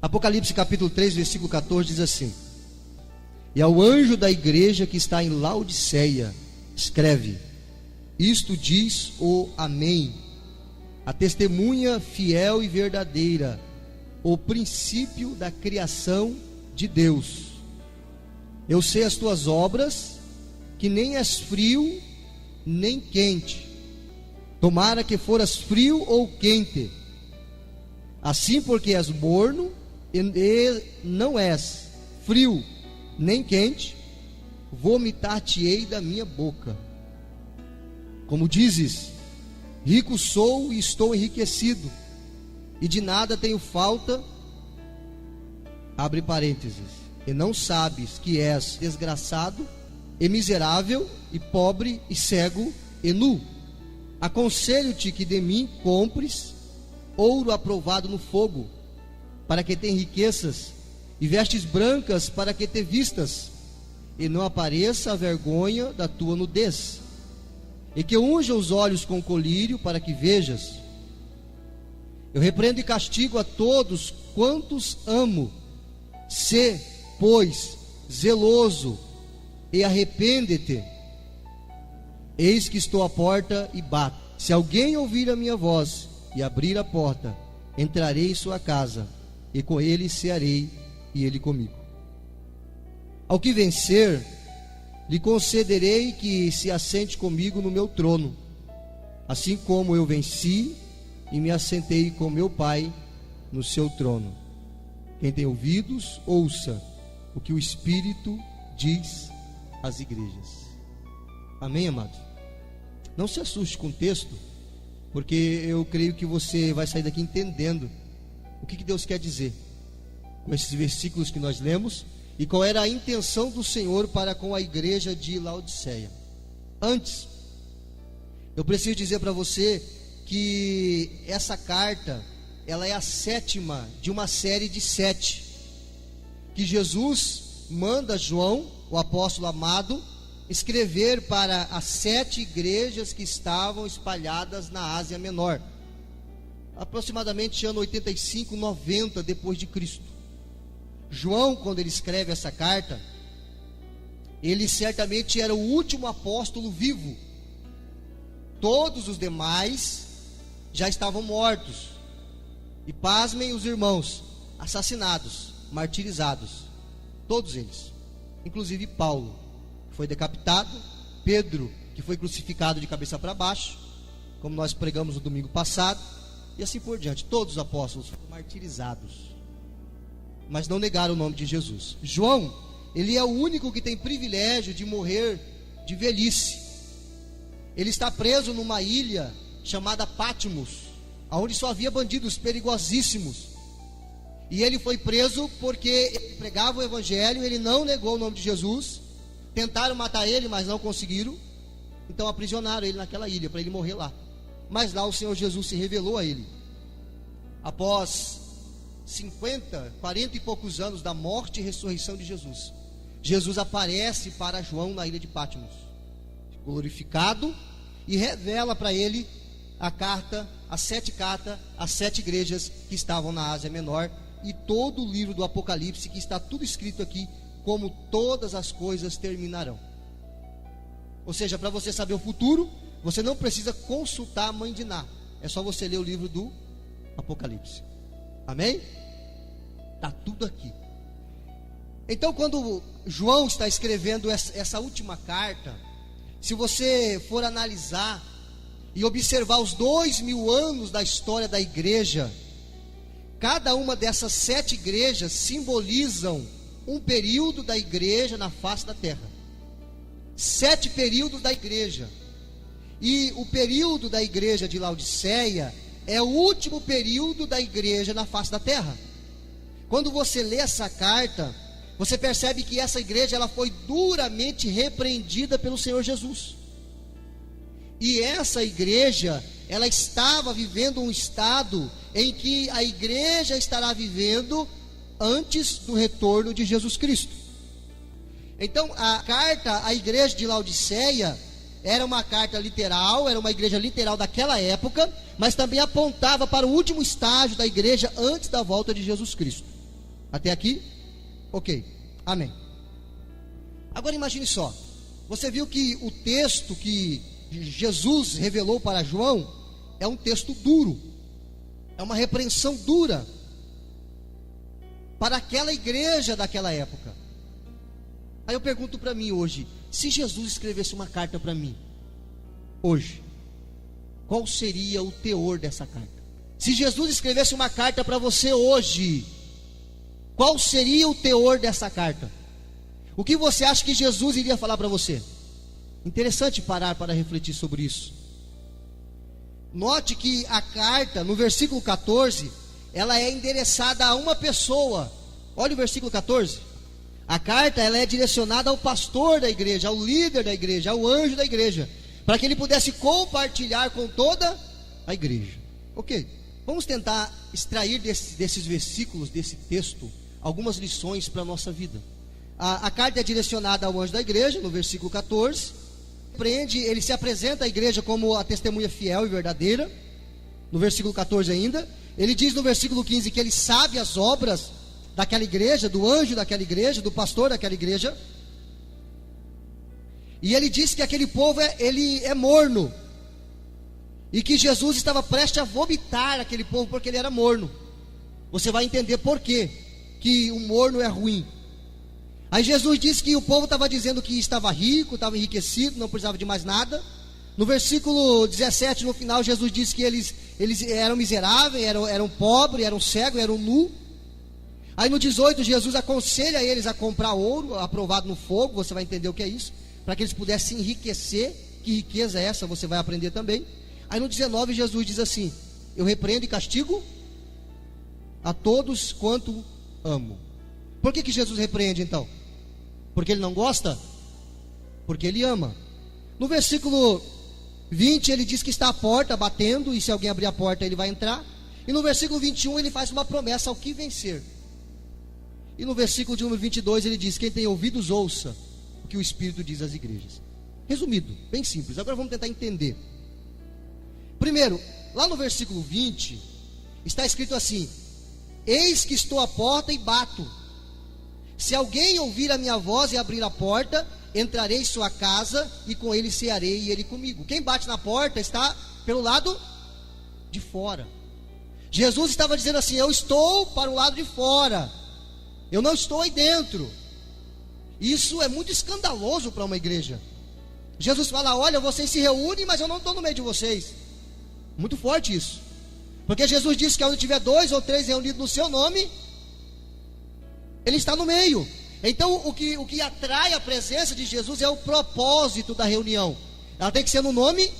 Apocalipse capítulo 3, versículo 14 diz assim: e ao anjo da igreja que está em Laodiceia, escreve: isto diz o Amém, a testemunha fiel e verdadeira, o princípio da criação de Deus. Eu sei as tuas obras, que nem és frio nem quente. Tomara que foras frio ou quente. Assim, porque és morno e não és frio nem quente, vomitar-te-ei da minha boca. Como dizes: rico sou e estou enriquecido, e de nada tenho falta, abre parênteses, e não sabes que és desgraçado e miserável e pobre e cego e nu. Aconselho-te que de mim compres ouro aprovado no fogo, para que te enriqueças, e vestes brancas para que te vistas, e não apareça a vergonha da tua nudez, e que unja os olhos com colírio para que vejas. Eu repreendo e castigo a todos quantos amo. Sê, pois, zeloso e arrepende-te. Eis que estou à porta e bato. Se alguém ouvir a minha voz e abrir a porta, entrarei em sua casa, e com ele cearei, e ele comigo. Ao que vencer, lhe concederei que se assente comigo no meu trono, assim como eu venci e me assentei com meu Pai no seu trono. Quem tem ouvidos, ouça o que o Espírito diz às igrejas. Amém, amados? Não se assuste com o texto, porque eu creio que você vai sair daqui entendendo o que Deus quer dizer com esses versículos que nós lemos, e qual era a intenção do Senhor para com a igreja de Laodiceia. Antes, eu preciso dizer para você que essa carta, ela é a 7ª de uma série de 7, que Jesus manda João, o apóstolo amado, escrever para as 7 igrejas que estavam espalhadas na Ásia Menor, aproximadamente ano 85, 90 depois de Cristo. João, quando ele escreve essa carta, ele certamente era o último apóstolo vivo. Todos os demais já estavam mortos. E pasmem os irmãos, assassinados, martirizados, todos eles, inclusive Paulo, que foi decapitado, Pedro, que foi crucificado de cabeça para baixo, como nós pregamos no domingo passado, e assim por diante. Todos os apóstolos foram martirizados, mas não negaram o nome de Jesus. João, ele é o único que tem privilégio de morrer de velhice. Ele está preso numa ilha chamada Patmos, onde só havia bandidos perigosíssimos. E ele foi preso porque ele pregava o evangelho, ele não negou o nome de Jesus. Tentaram matar ele, mas não conseguiram. Então aprisionaram ele naquela ilha, para ele morrer lá. Mas lá o Senhor Jesus se revelou a ele. Após 40 e poucos anos da morte e ressurreição de Jesus, Jesus aparece para João na ilha de Patmos, glorificado, e revela para ele a carta, as 7 cartas, as 7 igrejas que estavam na Ásia Menor, e todo o livro do Apocalipse, que está tudo escrito aqui, como todas as coisas terminarão. Ou seja, para você saber o futuro, você não precisa consultar a mãe de Ná, é só você ler o livro do Apocalipse. Amém? Está tudo aqui. Então, quando João está escrevendo essa última carta, se você for analisar e observar os 2000 anos da história da igreja, cada uma dessas 7 igrejas simbolizam um período da igreja na face da terra. 7 períodos da igreja. E o período da igreja de Laodiceia é o último período da igreja na face da terra. Quando você lê essa carta, você percebe que essa igreja ela foi duramente repreendida pelo Senhor Jesus. E essa igreja, ela estava vivendo um estado em que a igreja estará vivendo antes do retorno de Jesus Cristo. Então, a carta à igreja de Laodiceia era uma carta literal, era uma igreja literal daquela época, mas também apontava para o último estágio da igreja antes da volta de Jesus Cristo. Até aqui? Ok, amém. Agora imagine só, você viu que o texto que Jesus revelou para João é um texto duro, é uma repreensão dura para aquela igreja daquela época. Aí eu pergunto para mim hoje, se Jesus escrevesse uma carta para mim hoje, qual seria o teor dessa carta? Se Jesus escrevesse uma carta para você hoje, qual seria o teor dessa carta? O que você acha que Jesus iria falar para você? Interessante parar para refletir sobre isso. Note que a carta, no versículo 14, ela é endereçada a uma pessoa. Olha o versículo 14. A carta, ela é direcionada ao pastor da igreja, ao líder da igreja, ao anjo da igreja, para que ele pudesse compartilhar com toda a igreja. Ok, vamos tentar extrair desses versículos, desse texto, algumas lições para a nossa vida. A carta é direcionada ao anjo da igreja, no versículo 14. Ele se apresenta à igreja como a testemunha fiel e verdadeira, no versículo 14 ainda. Ele diz no versículo 15 que ele sabe as obras daquela igreja, do anjo daquela igreja, do pastor daquela igreja. E ele diz que aquele povo ele é morno, e que Jesus estava prestes a vomitar aquele povo porque ele era morno. Você vai entender por quê que o morno é ruim. Aí Jesus disse que o povo estava dizendo que estava rico, estava enriquecido, não precisava de mais nada. No versículo 17, no final, Jesus disse que eles eram miseráveis, eram pobres, eram cegos, eram nus. Aí no 18, Jesus aconselha eles a comprar ouro aprovado no fogo. Você vai entender o que é isso, para que eles pudessem enriquecer. Que riqueza é essa? Você vai aprender também. Aí no 19, Jesus diz assim: eu repreendo e castigo a todos quanto amo. Por que Jesus repreende então? Porque ele não gosta? Porque ele ama. No versículo 20 ele diz que está à porta batendo, e se alguém abrir a porta ele vai entrar. E no versículo 21 ele faz uma promessa ao que vencer. E no versículo de número 22 ele diz: quem tem ouvidos ouça o que o Espírito diz às igrejas. Resumido, bem simples. Agora vamos tentar entender. Primeiro, lá no versículo 20 está escrito assim: eis que estou à porta e bato. Se alguém ouvir a minha voz e abrir a porta, entrarei em sua casa e com ele cearei e ele comigo. Quem bate na porta está pelo lado de fora. Jesus estava dizendo assim: eu estou para o lado de fora, eu não estou aí dentro. Isso é muito escandaloso para uma igreja. Jesus fala: olha, vocês se reúnem, mas eu não estou no meio de vocês. Muito forte isso, porque Jesus disse que onde tiver 2 ou 3 reunidos no seu nome, ele está no meio. Então o que atrai a presença de Jesus é o propósito da reunião. Ela tem que ser no nome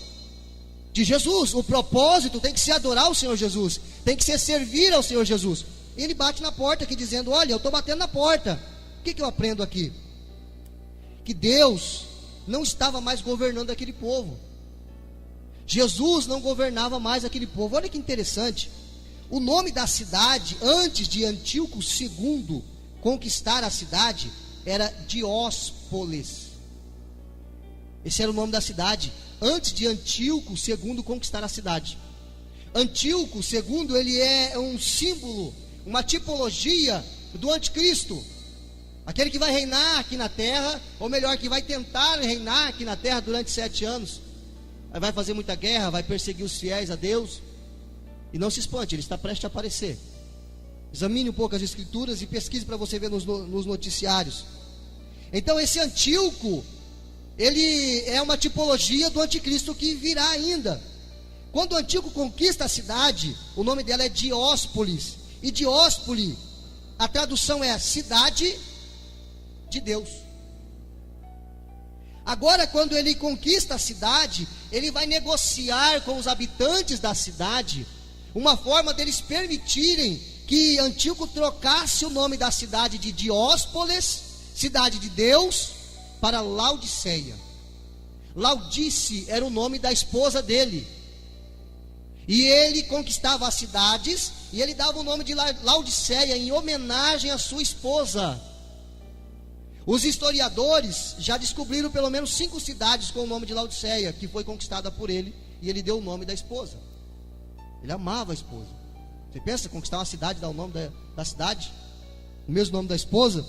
de Jesus. O propósito tem que ser adorar o Senhor Jesus, tem que ser servir ao Senhor Jesus. E ele bate na porta aqui dizendo: olha, eu estou batendo na porta. O que eu aprendo aqui? Que Deus não estava mais governando aquele povo. Jesus não governava mais aquele povo. Olha que interessante. O nome da cidade, antes de Antíoco II conquistar a cidade, era Dióspolis. Esse era o nome da cidade, antes de Antíoco II conquistar a cidade. Antíoco II, ele é um símbolo, uma tipologia do anticristo, aquele que vai reinar aqui na terra, ou melhor, que vai tentar reinar aqui na terra durante 7 anos. Vai fazer muita guerra, vai perseguir os fiéis a Deus. E não se espante, ele está prestes a aparecer. Examine um pouco as escrituras e pesquise para você ver nos noticiários. Então esse Antíoco, ele é uma tipologia do anticristo que virá ainda. Quando o Antíoco conquista a cidade, o nome dela é Dióspolis. E Dióspoli, a tradução é cidade de Deus. Agora, quando ele conquista a cidade, ele vai negociar com os habitantes da cidade uma forma deles permitirem que Antíoco trocasse o nome da cidade de Dióspolis, cidade de Deus, para Laodiceia. Laudice era o nome da esposa dele. E ele conquistava as cidades e ele dava o nome de Laodiceia em homenagem à sua esposa. Os historiadores já descobriram pelo menos 5 cidades com o nome de Laodiceia, que foi conquistada por ele, e ele deu o nome da esposa. Ele amava a esposa. Você pensa, conquistar uma cidade, dar o nome da cidade? o mesmo nome da esposa.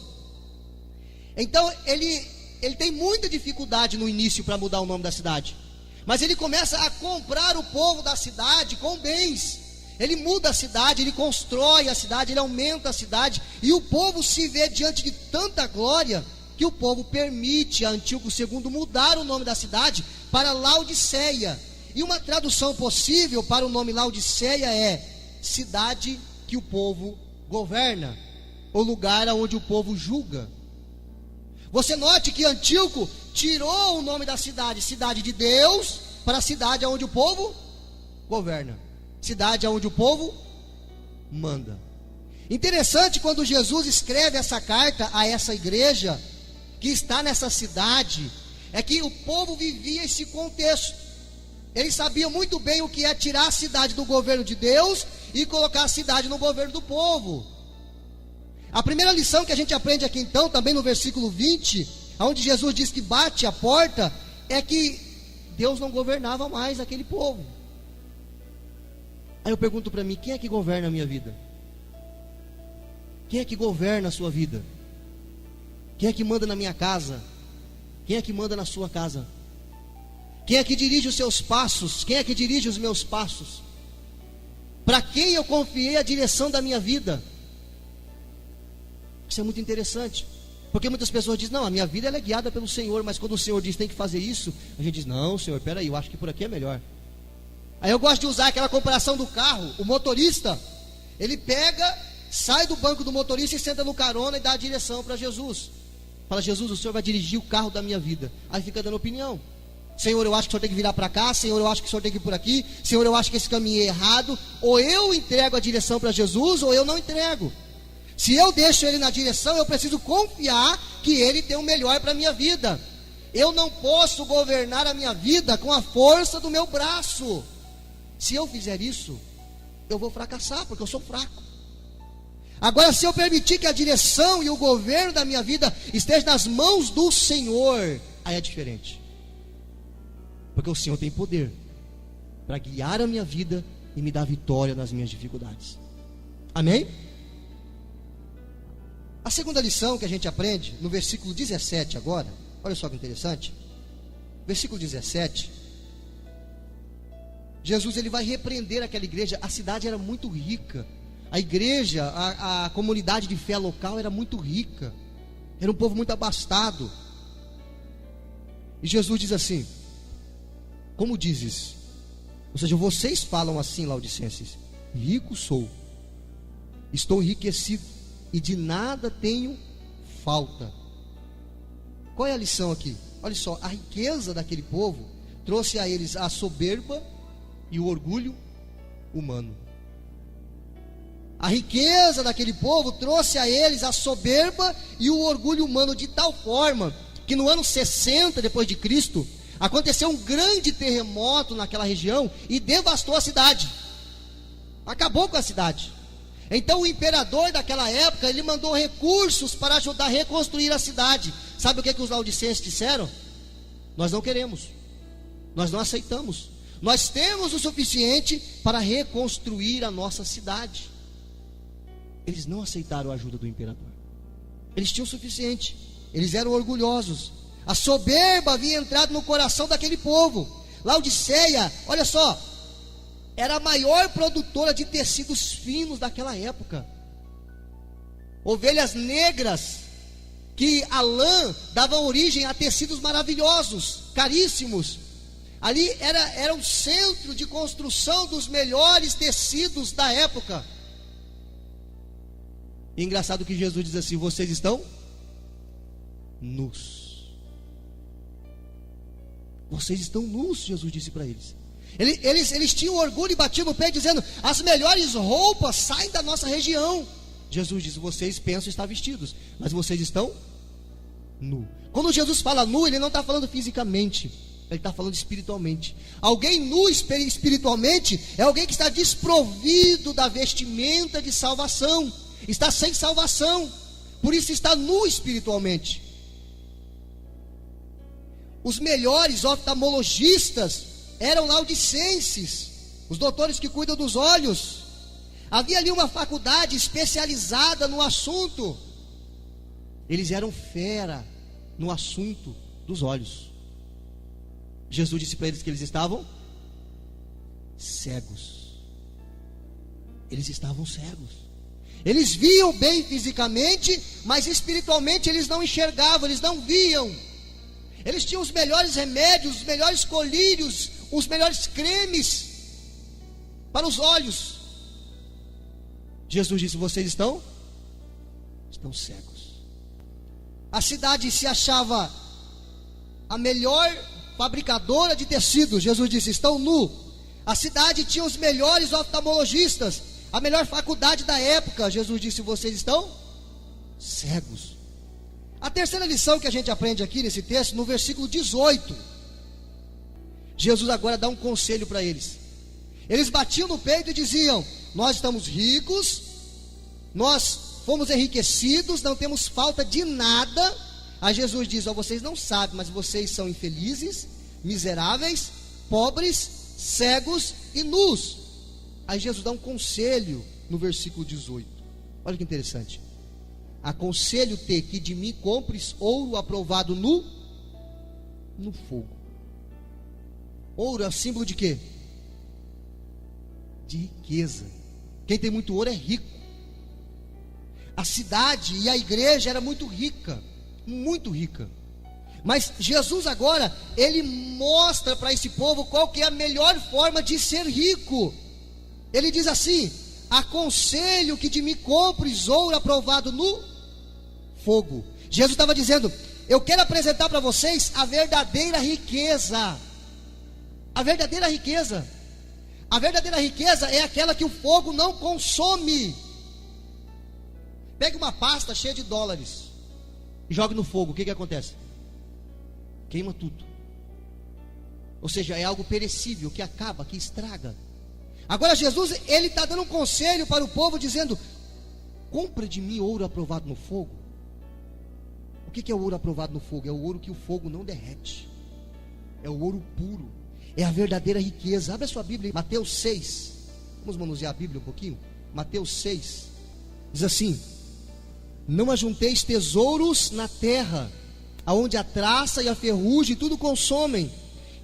Então ele tem muita dificuldade no início para mudar o nome da cidade, mas ele começa a comprar o povo da cidade com bens. Ele muda a cidade, ele constrói a cidade, ele aumenta a cidade, e o povo se vê diante de tanta glória que o povo permite a Antíoco II mudar o nome da cidade para Laodiceia. E uma tradução possível para o nome Laodiceia é cidade que o povo governa, ou lugar onde o povo julga. Você note que Antíoco tirou o nome da cidade, cidade de Deus, para a cidade onde o povo governa, cidade onde o povo manda. Interessante, quando Jesus escreve essa carta a essa igreja que está nessa cidade, é que o povo vivia esse contexto. Eles sabiam muito bem o que é tirar a cidade do governo de Deus e colocar a cidade no governo do povo. A primeira lição que a gente aprende aqui então, também no versículo 20, onde Jesus diz que bate a porta, é que Deus não governava mais aquele povo. Aí eu pergunto para mim, quem é que governa a minha vida? Quem é que governa a sua vida? Quem é que manda na minha casa? Quem é que manda na sua casa? Quem é que dirige os seus passos? Quem é que dirige os meus passos? Para quem eu confiei a direção da minha vida? Isso é muito interessante, porque muitas pessoas dizem, não, a minha vida ela é guiada pelo Senhor, mas quando o Senhor diz tem que fazer isso, a gente diz, não, Senhor, peraí, eu acho que por aqui é melhor. Aí eu gosto de usar aquela comparação do carro. O motorista, ele pega, sai do banco do motorista e senta no carona e dá a direção para Jesus. Fala, Jesus, o Senhor vai dirigir o carro da minha vida. Aí fica dando opinião. Senhor, eu acho que o Senhor tem que virar para cá. Senhor, eu acho que o Senhor tem que ir por aqui. Senhor, eu acho que esse caminho é errado. Ou eu entrego a direção para Jesus, ou eu não entrego. Se eu deixo Ele na direção, eu preciso confiar que Ele tem o melhor para a minha vida. Eu não posso governar a minha vida com a força do meu braço. Se eu fizer isso, eu vou fracassar, porque eu sou fraco. Agora, se eu permitir que a direção e o governo da minha vida esteja nas mãos do Senhor, aí é diferente. Porque o Senhor tem poder para guiar a minha vida e me dar vitória nas minhas dificuldades. Amém? A segunda lição que a gente aprende, no versículo 17 agora, olha só que interessante. Versículo 17, Jesus ele vai repreender aquela igreja. A cidade era muito rica. A igreja, a comunidade de fé local era muito rica. Era um povo muito abastado. E Jesus diz assim, como dizes? Ou seja, vocês falam assim, Laodicenses, rico sou, estou enriquecido e de nada tenho falta. Qual é a lição aqui? Olha só, a riqueza daquele povo trouxe a eles a soberba e o orgulho humano. A riqueza daquele povo trouxe a eles a soberba e o orgulho humano, de tal forma que no ano 60 depois de Cristo aconteceu um grande terremoto naquela região e devastou a cidade. Acabou com a cidade. Então o imperador daquela época, ele mandou recursos para ajudar a reconstruir a cidade. Sabe o que os laodicenses disseram? Nós não queremos, nós não aceitamos. Nós temos o suficiente para reconstruir a nossa cidade. Eles não aceitaram a ajuda do imperador. Eles tinham o suficiente. Eles eram orgulhosos. A soberba havia entrado no coração daquele povo. Laodiceia, olha só, era a maior produtora de tecidos finos daquela época. Ovelhas negras, que a lã dava origem a tecidos maravilhosos, caríssimos. Ali era um centro de construção dos melhores tecidos da época. E engraçado que Jesus diz assim, vocês estão nus. Vocês estão nus, Jesus disse para eles. Eles tinham orgulho e batiam no pé dizendo, as melhores roupas saem da nossa região. Jesus disse, vocês pensam estar vestidos, mas vocês estão nu. Quando Jesus fala nu, ele não está falando fisicamente, ele está falando espiritualmente. Alguém nu espiritualmente é alguém que está desprovido da vestimenta de salvação, está sem salvação, por isso está nu espiritualmente. Os melhores oftalmologistas eram laodicenses, os doutores que cuidam dos olhos. Havia ali uma faculdade especializada no assunto. Eles eram fera no assunto dos olhos. Jesus disse para eles que eles estavam cegos. Eles estavam cegos. Eles viam bem fisicamente, mas espiritualmente eles não enxergavam, eles não viam. Eles tinham os melhores remédios, os melhores colírios, os melhores cremes para os olhos. Jesus disse: vocês estão cegos. A cidade se achava a melhor fabricadora de tecidos. Jesus disse: estão nu. A cidade tinha os melhores oftalmologistas, a melhor faculdade da época. Jesus disse: vocês estão cegos. A terceira lição que a gente aprende aqui nesse texto, no versículo 18, Jesus agora dá um conselho para eles. Eles batiam no peito e diziam: nós estamos ricos, nós fomos enriquecidos, não temos falta de nada. Aí Jesus diz: vocês não sabem, mas vocês são infelizes, miseráveis, pobres, cegos e nus. Aí Jesus dá um conselho no versículo 18. Olha que interessante: aconselho-te que de mim compres ouro aprovado no fogo. Ouro é símbolo de quê? De riqueza. Quem tem muito ouro é rico. A cidade e a igreja era muito rica, muito rica. Mas Jesus agora, ele mostra para esse povo qual que é a melhor forma de ser rico. Ele diz assim: aconselho que de mim compres ouro aprovado no fogo. Jesus estava dizendo: eu quero apresentar para vocês a verdadeira riqueza. A verdadeira riqueza. A verdadeira riqueza é aquela que o fogo não consome. Pegue uma pasta cheia de dólares e jogue no fogo, o que acontece? Queima tudo. Ou seja, é algo perecível, que acaba, que estraga. Agora Jesus, ele está dando um conselho para o povo, dizendo: compra de mim ouro aprovado no fogo. O que é o ouro aprovado no fogo? É o ouro que o fogo não derrete. É o ouro puro. É a verdadeira riqueza. Abre a sua Bíblia, Mateus 6. Vamos manusear a Bíblia um pouquinho? Mateus 6 diz assim: não ajunteis tesouros na terra, aonde a traça e a ferrugem tudo consomem,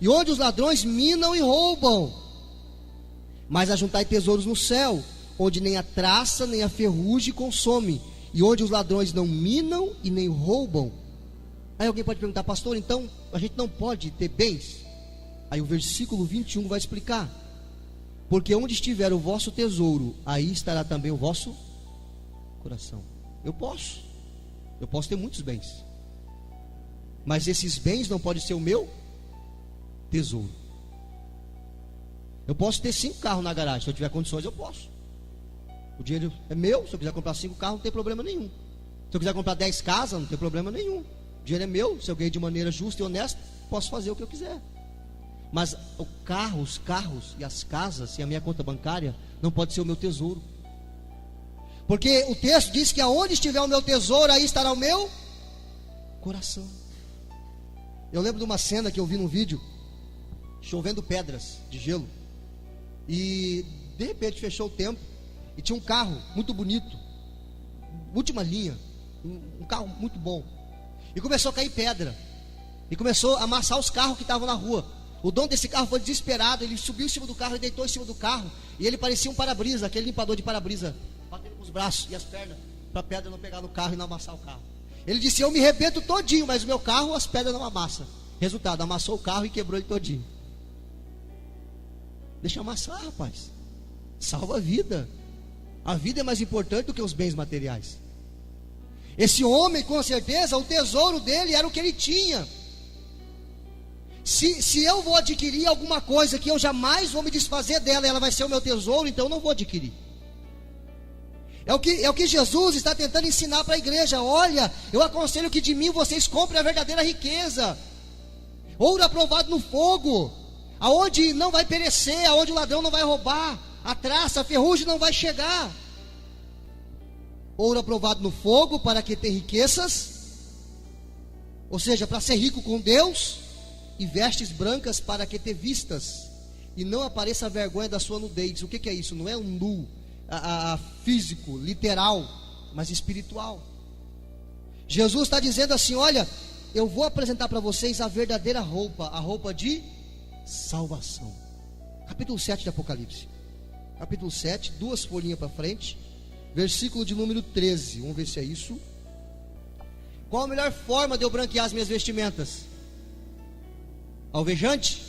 e onde os ladrões minam e roubam. Mas ajuntai tesouros no céu, onde nem a traça nem a ferrugem consome, e onde os ladrões não minam e nem roubam. Aí alguém pode perguntar: pastor, então a gente não pode ter bens? Aí o versículo 21 vai explicar: porque onde estiver o vosso tesouro, aí estará também o vosso coração. Eu posso ter muitos bens, mas esses bens não podem ser o meu tesouro. Eu posso ter 5 carros na garagem, se eu tiver condições eu posso. O dinheiro é meu, se eu quiser comprar 5 carros não tem problema nenhum. Se eu quiser comprar 10 casas não tem problema nenhum. O dinheiro é meu, se eu ganhei de maneira justa e honesta, posso fazer o que eu quiser. Mas os carros e as casas e a minha conta bancária não pode ser o meu tesouro. Porque o texto diz que aonde estiver o meu tesouro, aí estará o meu coração. Eu lembro de uma cena que eu vi num vídeo, chovendo pedras de gelo, e de repente fechou o tempo, e tinha um carro muito bonito, última linha, um carro muito bom, e começou a cair pedra, e começou a amassar os carros que estavam na rua. O dono desse carro foi desesperado, ele subiu em cima do carro e deitou em cima do carro, e ele parecia um para-brisa, aquele limpador de para-brisa, batendo com os braços e as pernas, para a pedra não pegar no carro e não amassar o carro. Ele disse: eu me arrebento todinho, mas o meu carro as pedras não amassam. Resultado, amassou o carro e quebrou ele todinho. Deixa amassar, rapaz. Salva a vida. A vida é mais importante do que os bens materiais. Esse homem, com certeza, o tesouro dele era o que ele tinha. Se eu vou adquirir alguma coisa que eu jamais vou me desfazer dela, ela vai ser o meu tesouro, então eu não vou adquirir. É o que Jesus está tentando ensinar para a igreja. Olha, eu aconselho que de mim vocês comprem a verdadeira riqueza. Ouro aprovado no fogo, aonde não vai perecer, aonde o ladrão não vai roubar, a traça, a ferrugem não vai chegar. Ouro aprovado no fogo para que tenha riquezas, ou seja, para ser rico com Deus, e vestes brancas para que ter vistas, e não apareça a vergonha da sua nudez. O que é isso? Não é um nu. físico, literal, mas espiritual. Jesus está dizendo assim: olha, eu vou apresentar para vocês a verdadeira roupa, a roupa de salvação. Capítulo 7 de Apocalipse. Capítulo 7, 2 folhinhas para frente, versículo de número 13. Vamos ver se é isso. Qual a melhor forma de eu branquear as minhas vestimentas? Alvejante?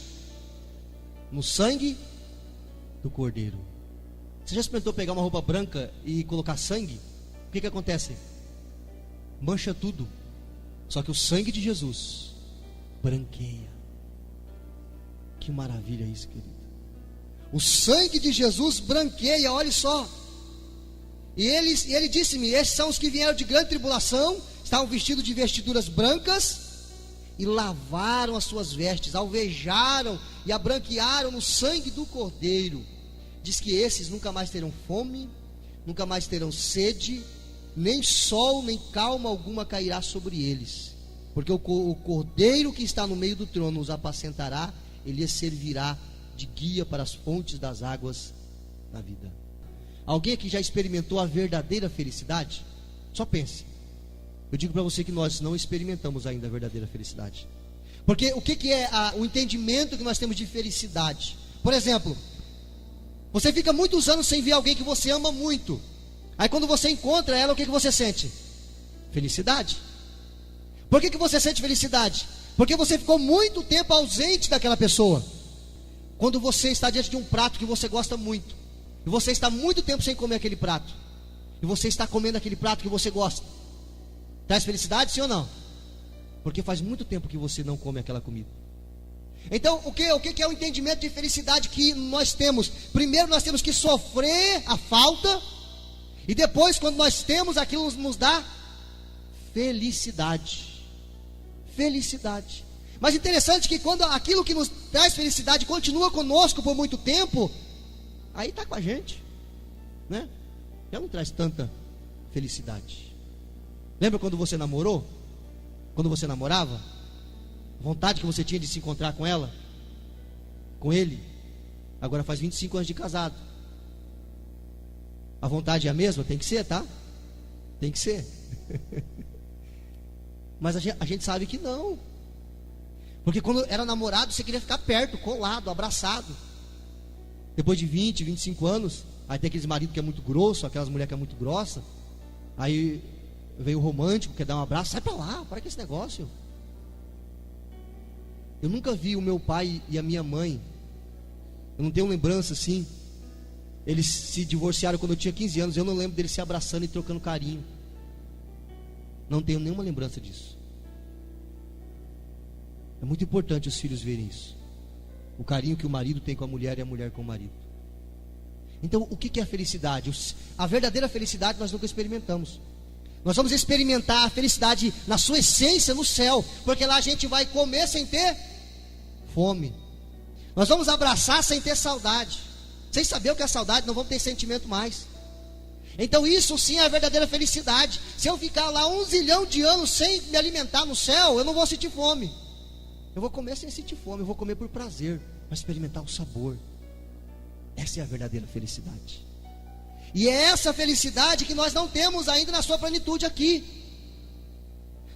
No sangue do Cordeiro. Você já experimentou pegar uma roupa branca e colocar sangue? O que acontece? Mancha tudo. Só que o sangue de Jesus branqueia. Que maravilha isso, querido. O sangue de Jesus branqueia, olha só. E ele disse-me: esses são os que vieram de grande tribulação, estavam vestidos de vestiduras brancas, e lavaram as suas vestes, alvejaram e a branquearam no sangue do Cordeiro. Diz que esses nunca mais terão fome, nunca mais terão sede, nem sol, nem calma alguma cairá sobre eles, porque o Cordeiro que está no meio do trono os apacentará, ele lhes servirá de guia para as fontes das águas da vida. Alguém aqui já experimentou a verdadeira felicidade? Só pense. Eu digo para você que nós não experimentamos ainda a verdadeira felicidade. Porque o que é o entendimento que nós temos de felicidade? Por exemplo, você fica muitos anos sem ver alguém que você ama muito. Aí quando você encontra ela, o que você sente? Felicidade. Por que você sente felicidade? Porque você ficou muito tempo ausente daquela pessoa. Quando você está diante de um prato que você gosta muito, e você está muito tempo sem comer aquele prato, e você está comendo aquele prato que você gosta, traz felicidade, sim ou não? Porque faz muito tempo que você não come aquela comida. Então, o que é o entendimento de felicidade que nós temos? Primeiro nós temos que sofrer a falta, e depois, quando nós temos aquilo, nos dá felicidade. Felicidade. Mas interessante que quando aquilo que nos traz felicidade continua conosco por muito tempo, aí está com a gente, né? Já não traz tanta felicidade. Lembra quando você namorou? Quando você namorava? A vontade que você tinha de se encontrar com ela? Com ele? Agora faz 25 anos de casado. A vontade é a mesma? Tem que ser, tá? Tem que ser. Mas a gente sabe que não. Porque quando era namorado, você queria ficar perto, colado, abraçado. Depois de 20, 25 anos, aí tem aqueles maridos que é muito grosso, aquelas mulheres que é muito grossa. Aí vem o romântico, quer dar um abraço, sai pra lá, para com esse negócio. Eu nunca vi o meu pai e a minha mãe, eu não tenho lembrança assim. Eles se divorciaram quando eu tinha 15 anos, eu não lembro deles se abraçando e trocando carinho. Não tenho nenhuma lembrança disso. É muito importante os filhos verem isso. O carinho que o marido tem com a mulher e a mulher com o marido. Então, o que é a felicidade? A verdadeira felicidade nós nunca experimentamos. Nós vamos experimentar a felicidade na sua essência no céu, porque lá a gente vai comer sem ter fome. Nós vamos abraçar sem ter saudade. Sem saber o que é saudade, não vamos ter sentimento mais. Então isso sim é a verdadeira felicidade. Se eu ficar lá 1 zilhão de anos sem me alimentar no céu, eu não vou sentir fome. Eu vou comer sem sentir fome, eu vou comer por prazer, para experimentar o sabor. Essa é a verdadeira felicidade. E é essa felicidade que nós não temos ainda na sua plenitude aqui.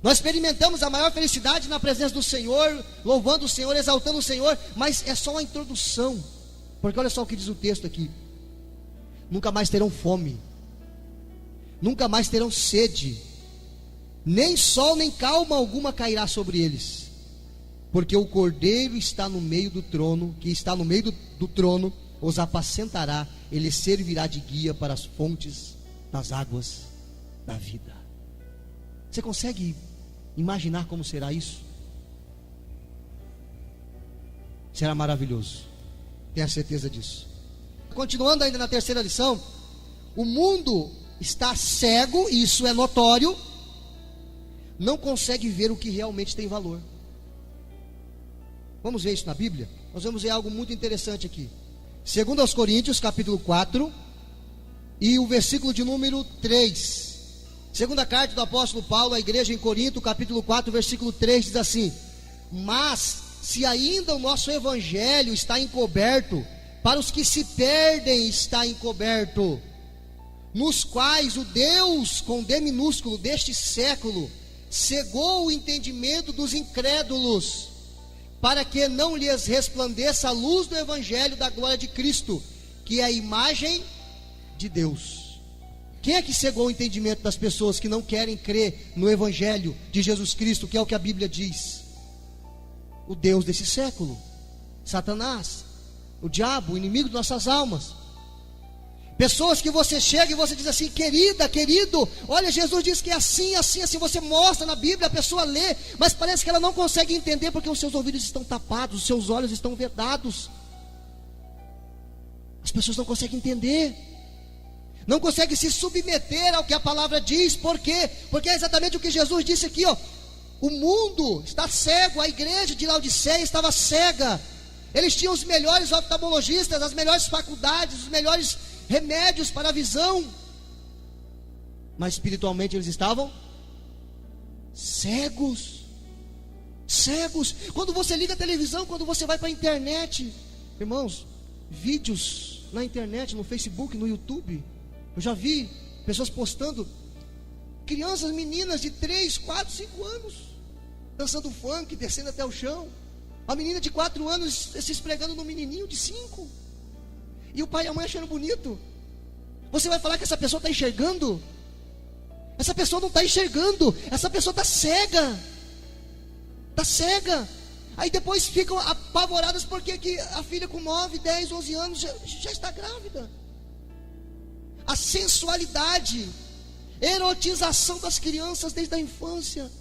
Nós experimentamos a maior felicidade na presença do Senhor, louvando o Senhor, exaltando o Senhor, mas é só uma introdução. Porque olha só o que diz o texto aqui: nunca mais terão fome, nunca mais terão sede, nem sol nem calma alguma cairá sobre eles, porque o Cordeiro está no meio do trono, que está no meio do trono, os apacentará, ele servirá de guia para as fontes das águas da vida. Você consegue imaginar como será isso? Será maravilhoso, tenha certeza disso. Continuando ainda na terceira lição, o mundo está cego, e isso é notório, não consegue ver o que realmente tem valor. Vamos ver isso na Bíblia? Nós vamos ver algo muito interessante aqui. 2 Coríntios capítulo 4 e o versículo de número 3. Segunda carta do apóstolo Paulo à igreja em Corinto, capítulo 4, versículo 3, diz assim: mas se ainda o nosso evangelho está encoberto, para os que se perdem está encoberto, nos quais o Deus, com D minúsculo, deste século, cegou o entendimento dos incrédulos, para que não lhes resplandeça a luz do Evangelho da glória de Cristo, que é a imagem de Deus. Quem é que cegou o entendimento das pessoas que não querem crer no Evangelho de Jesus Cristo, que é o que a Bíblia diz? O Deus desse século, Satanás, o diabo, o inimigo de nossas almas. Pessoas que você chega e você diz assim: querida, querido, olha, Jesus diz que é assim, assim, assim. Você mostra na Bíblia, a pessoa lê, mas parece que ela não consegue entender, porque os seus ouvidos estão tapados, os seus olhos estão vedados. As pessoas não conseguem entender, não conseguem se submeter ao que a palavra diz. Por quê? Porque é exatamente o que Jesus disse aqui, ó. O mundo está cego, a igreja de Laodiceia estava cega. Eles tinham os melhores oftalmologistas, as melhores faculdades, os melhores remédios para a visão, mas espiritualmente eles estavam cegos. Cegos. Quando você liga a televisão, quando você vai para a internet, irmãos, vídeos na internet, no Facebook, no YouTube, eu já vi pessoas postando, crianças, meninas de 3, 4, 5 anos, dançando funk, descendo até o chão. A menina de 4 anos se esfregando no menininho de 5. E o pai e a mãe achando bonito. Você vai falar que essa pessoa está enxergando? Essa pessoa não está enxergando. Essa pessoa está cega. Está cega. Aí depois ficam apavoradas porque que a filha com 9, 10, 11 anos já está grávida. A sensualidade, erotização das crianças desde a infância.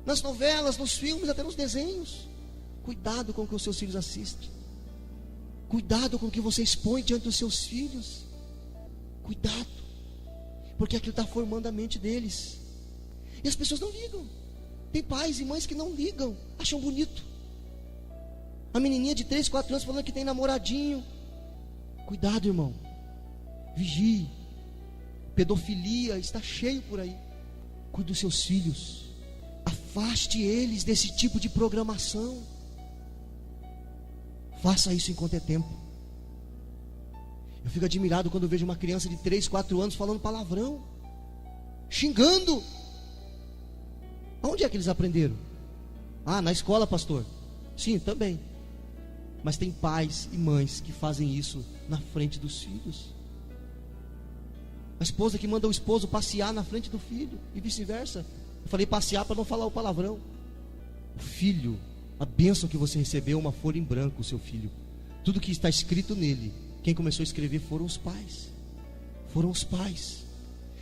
Nas novelas, nos filmes, até nos desenhos. Cuidado com o que os seus filhos assistem. Cuidado com o que você expõe diante dos seus filhos. Cuidado, porque aquilo está formando a mente deles. E as pessoas não ligam. Tem pais e mães que não ligam, acham bonito. A menininha de 3, 4 anos falando que tem namoradinho. Cuidado, irmão. Vigie. Pedofilia está cheio por aí. Cuide dos seus filhos. Afaste eles desse tipo de programação. Faça isso enquanto é tempo. Eu fico admirado quando eu vejo uma criança de 3, 4 anos falando palavrão, xingando. Onde é que eles aprenderam? Ah, na escola, pastor. Sim, também. Mas tem pais e mães que fazem isso na frente dos filhos. A esposa que manda o esposo passear na frente do filho e vice-versa. Eu falei passear para não falar o palavrão. O filho, a bênção que você recebeu, uma folha em branco, o seu filho. Tudo que está escrito nele, quem começou a escrever foram os pais. Foram os pais.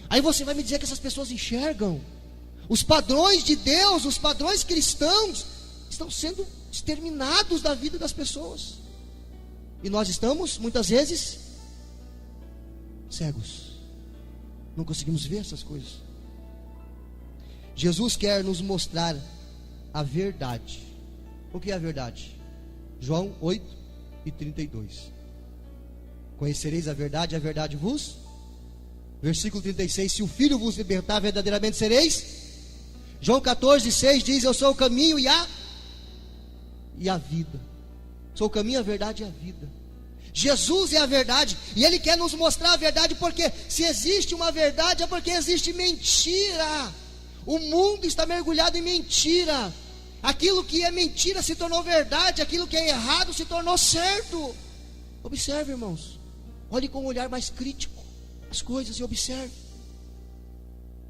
Aí você vai me dizer que essas pessoas enxergam? Os padrões de Deus, os padrões cristãos, estão sendo exterminados da vida das pessoas. E nós estamos, muitas vezes, cegos. Não conseguimos ver essas coisas. Jesus quer nos mostrar a verdade. O que é a verdade? João 8:32. Conhecereis a verdade vos. Versículo 36. Se o Filho vos libertar, verdadeiramente sereis. João 14:6 diz: eu sou o caminho e a vida. Sou o caminho, a verdade e a vida. Jesus é a verdade, e Ele quer nos mostrar a verdade, porque se existe uma verdade é porque existe mentira. O mundo está mergulhado em mentira. Aquilo que é mentira se tornou verdade, aquilo que é errado se tornou certo. Observe, irmãos, olhe com um olhar mais crítico as coisas e observe.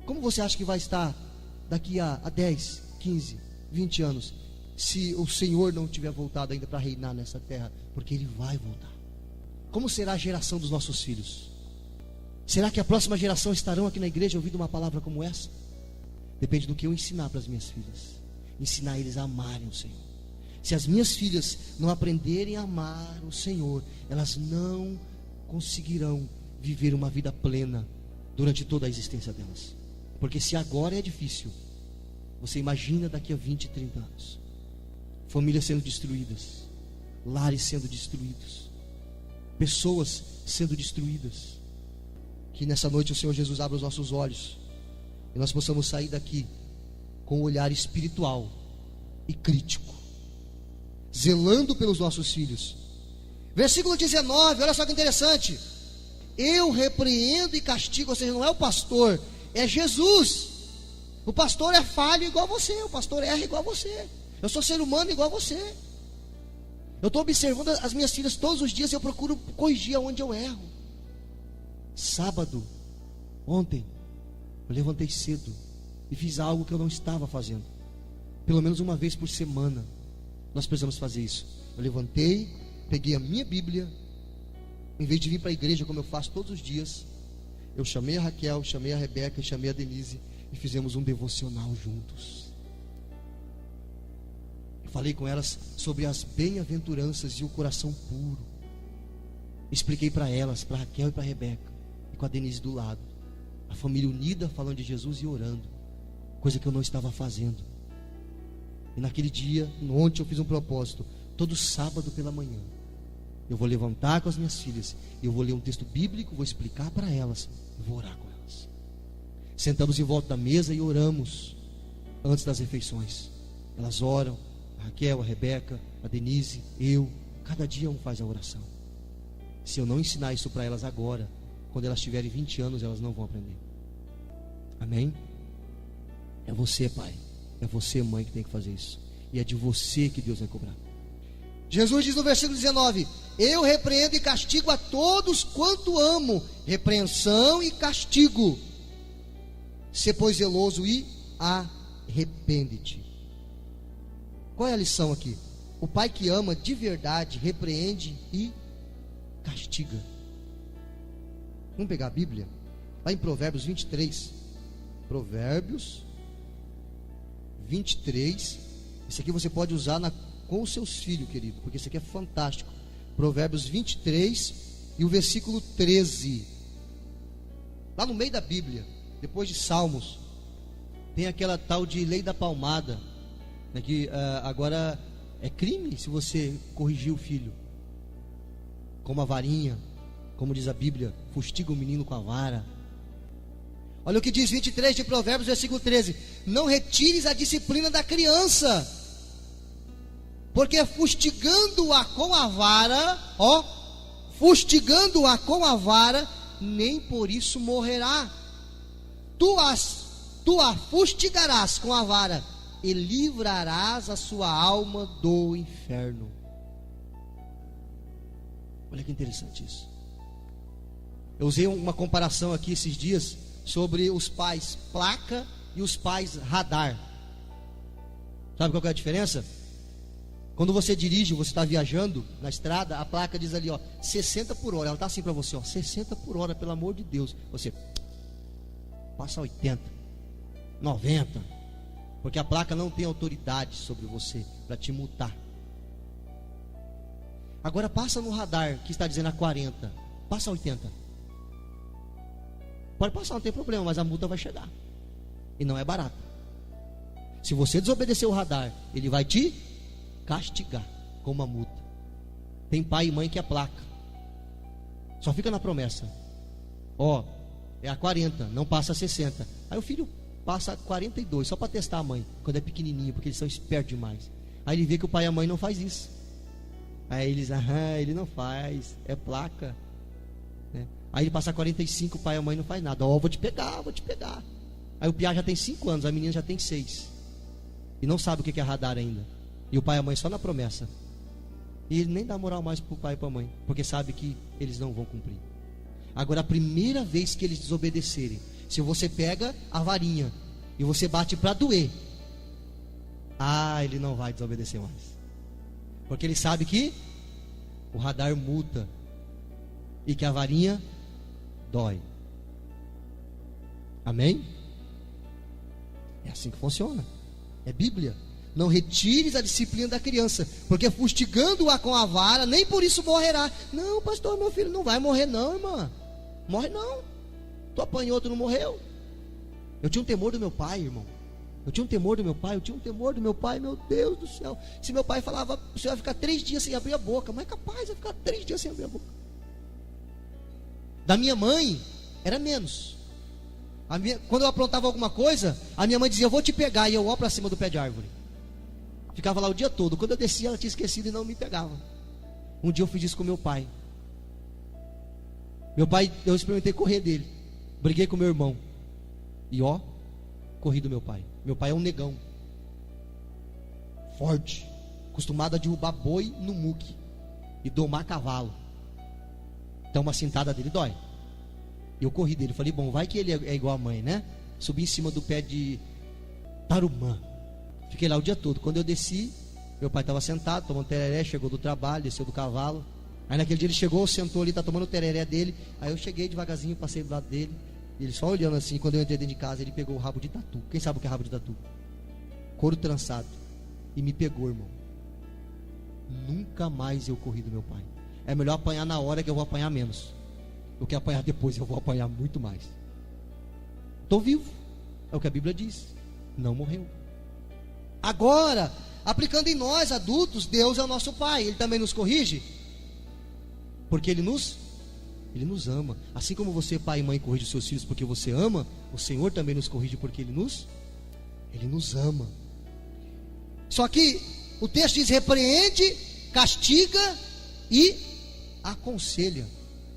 Como você acha que vai estar daqui a 10, 15, 20 anos, se o Senhor não tiver voltado ainda para reinar nessa terra? Porque Ele vai voltar. Como será a geração dos nossos filhos? Será que a próxima geração estarão aqui na igreja ouvindo uma palavra como essa? Depende do que eu ensinar para as minhas filhas. Ensinar eles a amarem o Senhor. Se as minhas filhas não aprenderem a amar o Senhor, elas não conseguirão viver uma vida plena durante toda a existência delas. Porque se agora é difícil, você imagina daqui a 20, 30 anos. Famílias sendo destruídas, lares sendo destruídos, pessoas sendo destruídas. Que nessa noite o Senhor Jesus abra os nossos olhos e nós possamos sair daqui com um olhar espiritual e crítico, zelando pelos nossos filhos. Versículo 19, olha só que interessante. Eu repreendo e castigo, ou seja, não é o pastor, é Jesus. O pastor é falho igual a você, o pastor erra igual a você. Eu sou ser humano igual a você. Eu estou observando as minhas filhas todos os dias e eu procuro corrigir onde eu erro. Sábado, ontem, eu levantei cedo e fiz algo que eu não estava fazendo. Pelo menos uma vez por semana nós precisamos fazer isso. Eu levantei, peguei a minha Bíblia, em vez de vir para a igreja como eu faço todos os dias, eu chamei a Raquel, chamei a Rebeca, chamei a Denise e fizemos um devocional juntos. Eu falei com elas sobre as bem-aventuranças e o coração puro. Expliquei para elas, para Raquel e para Rebeca, e com a Denise do lado, a família unida falando de Jesus e orando, coisa que eu não estava fazendo. E naquele dia, ontem eu fiz um propósito, todo sábado pela manhã eu vou levantar com as minhas filhas, eu vou ler um texto bíblico, vou explicar para elas, eu vou orar com elas. Sentamos em volta da mesa e oramos antes das refeições. Elas oram, a Raquel, a Rebeca, a Denise, eu, cada dia um faz a oração. Se eu não ensinar isso para elas agora, quando elas tiverem 20 anos, elas não vão aprender. Amém? É você, pai, é você, mãe, que tem que fazer isso. E é de você que Deus vai cobrar. Jesus diz no versículo 19: eu repreendo e castigo a todos quanto amo. Repreensão e castigo. Sê, pois, zeloso e arrepende-te. Qual é a lição aqui? O pai que ama de verdade repreende e castiga. Vamos pegar a Bíblia, lá em Provérbios 23. Provérbios 23. Isso aqui você pode usar com os seus filhos, querido, porque isso aqui é fantástico. Provérbios 23 e o versículo 13. Lá no meio da Bíblia, depois de Salmos, tem aquela tal de lei da palmada, né, que agora é crime se você corrigir o filho com uma varinha, como diz a Bíblia, fustiga o menino com a vara. Olha o que diz 23 de Provérbios, versículo 13: não retires a disciplina da criança, porque fustigando-a com a vara, fustigando-a com a vara, nem por isso morrerá. Tu a fustigarás com a vara e livrarás a sua alma do inferno. Olha que interessante isso. Eu usei uma comparação aqui esses dias sobre os pais placa e os pais radar. Sabe qual que é a diferença? Quando você dirige, você está viajando na estrada, a placa diz ali, 60 por hora. Ela está assim para você, 60 por hora, pelo amor de Deus. Você passa 80, 90, porque a placa não tem autoridade sobre você para te multar. Agora passa no radar que está dizendo a 40, passa a 80. Pode passar, não tem problema, mas a multa vai chegar. E não é barata. Se você desobedecer o radar, ele vai te castigar com uma multa. Tem pai e mãe que é placa, só fica na promessa, é a 40, não passa a 60. Aí o filho passa a 42, só para testar a mãe, quando é pequenininho, porque eles são espertos demais. Aí ele vê que o pai e a mãe não faz isso. Aí eles, ele não faz, é placa, né? Aí ele passa a 45, o pai e a mãe não faz nada. Vou te pegar. Aí o piá já tem 5 anos, a menina já tem 6 e não sabe o que é radar ainda. E o pai e a mãe só na promessa. E ele nem dá moral mais para o pai e para a mãe, porque sabe que eles não vão cumprir. Agora, a primeira vez que eles desobedecerem, se você pega a varinha e você bate para doer, ele não vai desobedecer mais, porque ele sabe que o radar multa e que a varinha dói. Amém? É assim que funciona. É Bíblia. Não retires a disciplina da criança, porque fustigando-a com a vara, nem por isso morrerá. Não, pastor, meu filho não vai morrer não, irmã. Morre não. Tu apanhou, tu não morreu. Eu tinha um temor do meu pai, irmão. Eu tinha um temor do meu pai, meu Deus do céu. Se meu pai falava, você vai ficar 3 dias sem abrir a boca. Mas é capaz de ficar 3 dias sem abrir a boca. Da minha mãe, era menos. Quando eu aprontava alguma coisa, a minha mãe dizia, eu vou te pegar. E eu ó para cima do pé de árvore. Ficava lá o dia todo. Quando eu descia, ela tinha esquecido e não me pegava. Um dia eu fiz isso com meu pai. Meu pai, eu experimentei correr dele. Briguei com meu irmão. E ó, corri do meu pai. Meu pai é um negão. Forte. Acostumado a derrubar boi no muque. E domar cavalo. Então uma cintada dele dói. Eu corri dele. Falei, bom, vai que ele é igual a mãe, né? Subi em cima do pé de tarumã. Fiquei lá o dia todo. Quando eu desci, meu pai estava sentado, tomando tereré, chegou do trabalho, desceu do cavalo. Aí naquele dia ele chegou, sentou ali, tá tomando o tereré dele. Aí eu cheguei devagarzinho, passei do lado dele. Ele só olhando assim. Quando eu entrei dentro de casa, ele pegou o rabo de tatu. Quem sabe o que é rabo de tatu? Couro trançado. E me pegou, irmão. Nunca mais eu corri do meu pai. É melhor apanhar na hora, que eu vou apanhar menos. Do que apanhar depois, eu vou apanhar muito mais. Estou vivo. É o que a Bíblia diz. Não morreu. Agora, aplicando em nós adultos, Deus é o nosso Pai. Ele também nos corrige. Porque Ele nos ama. Assim como você, pai e mãe, corrige os seus filhos porque você ama, o Senhor também nos corrige porque Ele nos ama. Só que o texto diz: repreende, castiga e aconselha.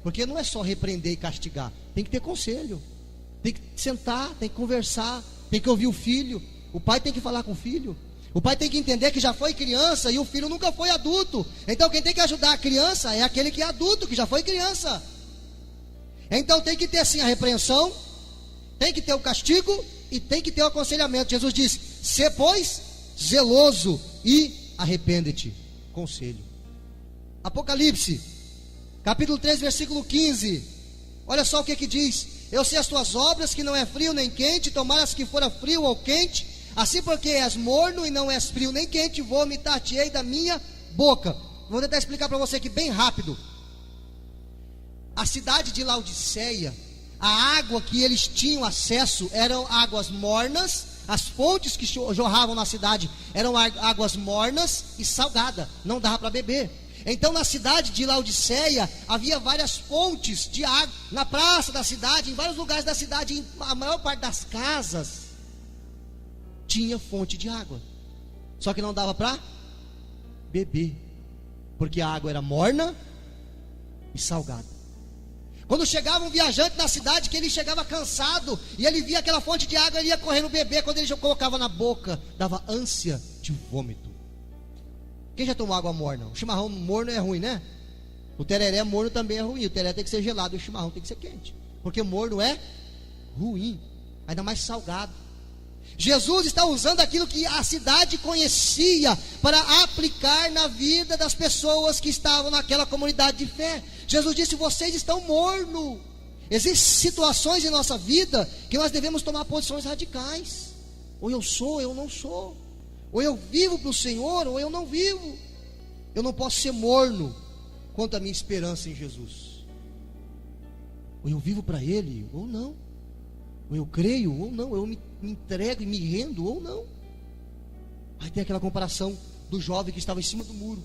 Porque não é só repreender e castigar. Tem que ter conselho. Tem que sentar, tem que conversar, tem que ouvir o filho. O pai tem que falar com o filho. O pai tem que entender que já foi criança e o filho nunca foi adulto. Então quem tem que ajudar a criança é aquele que é adulto, que já foi criança. Então tem que ter assim a repreensão, tem que ter o castigo e tem que ter o aconselhamento. Jesus diz: sê, pois, zeloso e arrepende-te. Conselho. Apocalipse, capítulo 3, versículo 15. Olha só o que diz: eu sei as tuas obras, que não é frio nem quente. Tomaras que fora frio ou quente, assim porque és morno e não és frio nem quente, vomitar-te-ei da minha boca. Vou tentar explicar para você aqui bem rápido. A cidade de Laodiceia, a água que eles tinham acesso eram águas mornas. As fontes que jorravam na cidade eram águas mornas e salgada, não dava para beber. Então na cidade de Laodiceia havia várias fontes de água. Na praça da cidade, em vários lugares da cidade, em a maior parte das casas tinha fonte de água. Só que não dava para beber, porque a água era morna e salgada. Quando chegava um viajante na cidade, que ele chegava cansado e ele via aquela fonte de água, ele ia correndo beber. Quando ele colocava na boca, dava ânsia de vômito. Quem já tomou água morna? O chimarrão morno é ruim, né? O tereré morno também é ruim. O tereré tem que ser gelado e o chimarrão tem que ser quente, porque morno é ruim, ainda mais salgado. Jesus está usando aquilo que a cidade conhecia para aplicar na vida das pessoas que estavam naquela comunidade de fé. Jesus disse: vocês estão mornos. Existem situações em nossa vida que nós devemos tomar posições radicais. Ou eu sou, ou eu não sou. Ou eu vivo para o Senhor, ou eu não vivo. Eu não posso ser morno quanto à minha esperança em Jesus. Ou eu vivo para Ele, ou não. Ou eu creio, ou não. Eu me entrego e me rendo, ou não. Aí tem aquela comparação do jovem que estava em cima do muro.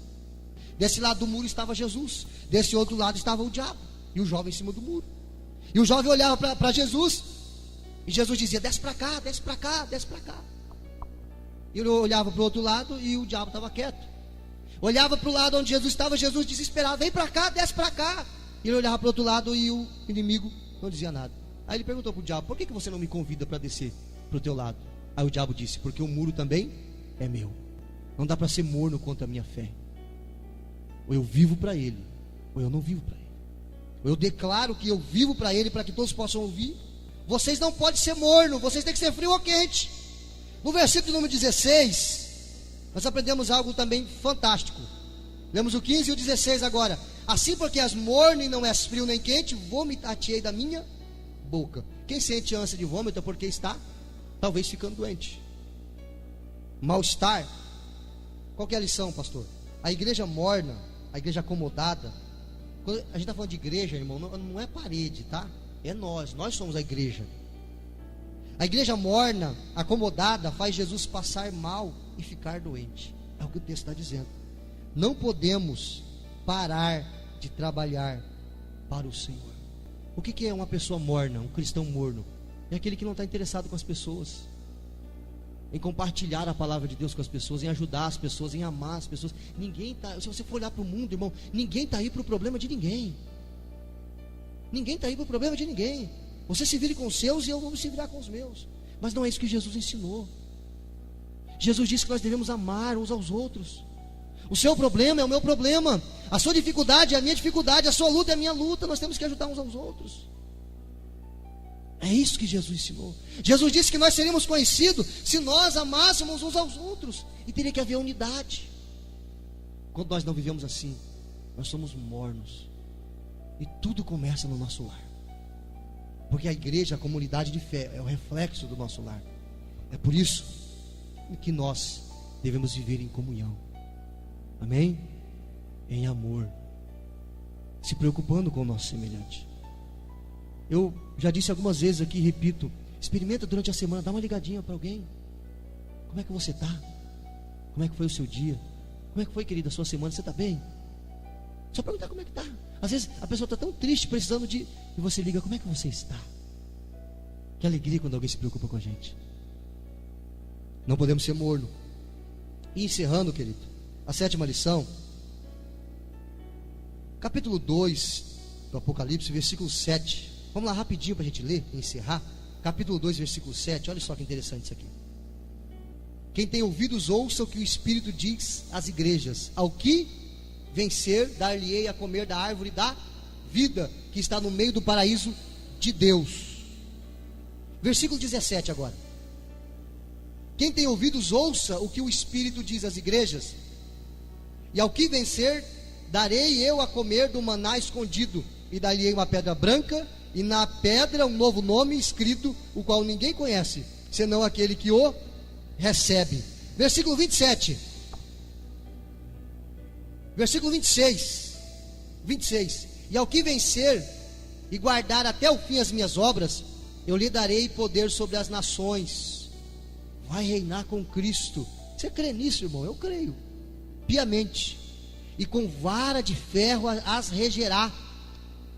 Desse lado do muro estava Jesus, desse outro lado estava o diabo, e o jovem em cima do muro. E o jovem olhava para Jesus, e Jesus dizia: desce para cá, desce para cá, desce para cá. E ele olhava para o outro lado e o diabo estava quieto. Olhava para o lado onde Jesus estava, Jesus desesperado: vem para cá, desce para cá. E ele olhava para o outro lado e o inimigo não dizia nada. Aí ele perguntou para o diabo: por que você não me convida para descer para o teu lado? Aí o diabo disse: porque o muro também é meu. Não dá para ser morno contra a minha fé. Ou eu vivo para Ele, ou eu não vivo para Ele. Ou eu declaro que eu vivo para Ele, para que todos possam ouvir. Vocês não podem ser morno, vocês têm que ser frio ou quente. No versículo número 16, nós aprendemos algo também fantástico. Lemos o 15 e o 16 agora. Assim porque és morno e não és frio nem quente, vomitar-te-ei da minha boca. Quem sente ânsia de vômito é porque está talvez ficando doente. Mal-estar. Qual que é a lição, pastor? A igreja morna, a igreja acomodada. Quando a gente está falando de igreja, irmão, não é parede, tá? É nós somos a igreja. A igreja morna, acomodada, faz Jesus passar mal e ficar doente. É o que o texto está dizendo. Não podemos parar de trabalhar para o Senhor. O que é uma pessoa morna, um cristão morno? É aquele que não está interessado com as pessoas, em compartilhar a palavra de Deus com as pessoas, em ajudar as pessoas, em amar as pessoas. Ninguém está, se você for olhar para o mundo, irmão, ninguém está aí para o problema de ninguém. Ninguém está aí para o problema de ninguém. Você se vire com os seus e eu vou se virar com os meus. Mas não é isso que Jesus ensinou. Jesus disse que nós devemos amar uns aos outros. O seu problema é o meu problema, a sua dificuldade é a minha dificuldade, a sua luta é a minha luta. Nós temos que ajudar uns aos outros. É isso que Jesus ensinou. Jesus disse que nós seríamos conhecidos se nós amássemos uns aos outros. E teria que haver unidade. Quando nós não vivemos assim, nós somos mornos. E tudo começa no nosso lar. Porque a igreja, a comunidade de fé, é o reflexo do nosso lar. É por isso que nós devemos viver em comunhão. Amém? Em amor. Se preocupando com o nosso semelhante. Eu já disse algumas vezes aqui, repito, experimenta durante a semana, dá uma ligadinha para alguém. Como é que você está? Como é que foi o seu dia? Como é que foi, querida, a sua semana? Você está bem? Só perguntar como é que está. Às vezes a pessoa está tão triste, precisando de... E você liga, como é que você está? Que alegria quando alguém se preocupa com a gente. Não podemos ser morno. E encerrando, querido, a 7ª lição, capítulo 2 do Apocalipse, versículo 7. Vamos lá rapidinho para a gente ler e encerrar. Capítulo 2, versículo 7. Olha só que interessante isso aqui. Quem tem ouvidos, ouça o que o Espírito diz às igrejas. Ao que vencer, dar-lhe-ei a comer da árvore da vida, que está no meio do paraíso de Deus. Versículo 17 agora. Quem tem ouvidos, ouça o que o Espírito diz às igrejas. E ao que vencer, darei eu a comer do maná escondido, e dar-lhe-ei uma pedra branca, e na pedra um novo nome escrito, o qual ninguém conhece, senão aquele que o recebe. Versículo 27. Versículo 26. E ao que vencer e guardar até o fim as minhas obras, eu lhe darei poder sobre as nações. Vai reinar com Cristo. Você crê nisso, irmão? Eu creio piamente. E com vara de ferro as regerá,